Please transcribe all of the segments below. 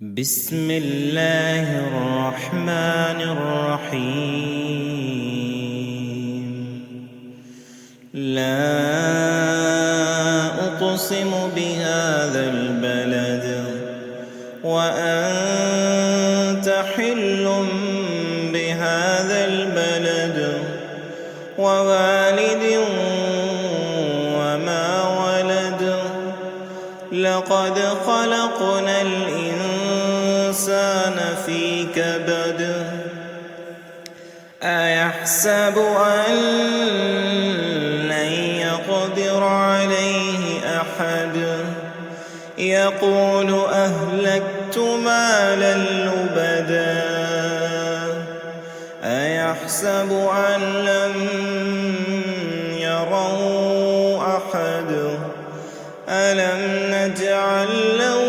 بسم الله الرحمن الرحيم. لا أقسم بهذا البلد وأنت حل بهذا البلد ووالد وما ولد. لقد خلقنا الإنسان في كبد. أيحسب أن لن يقدر عليه أحد. يقول أهلكت مالا لبدا. أيحسب أن لم يره أحد. ألم نجعل له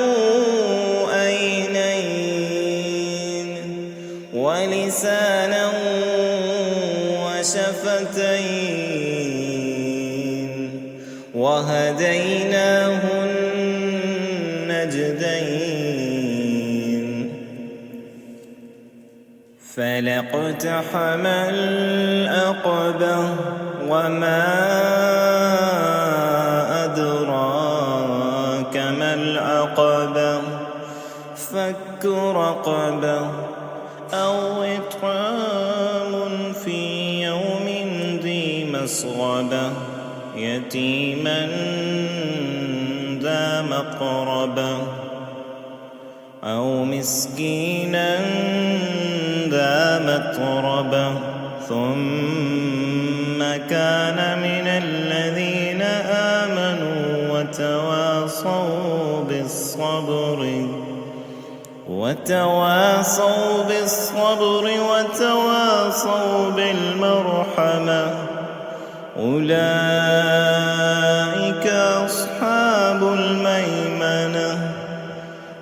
عينين ولسانا وشفتين وهديناه النجدين. فلاقتحم العقبة وما أدراك ما العقبة. فك رقبة أو إطعام في يوم ذي مسغبة يتيما ذا مقربة أو مسكينا ذا متربة. ثم كان من الذين آمنوا وتواصوا بالصبر وتواصوا بالمرحمة. أولئك أصحاب الميمنة.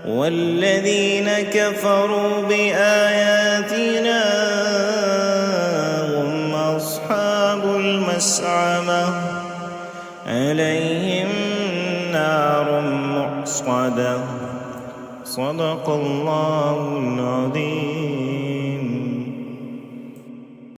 والذين كفروا بآياتنا هم أصحاب المشأمة. عليهم نار مؤصدة. صدق الله العظيم.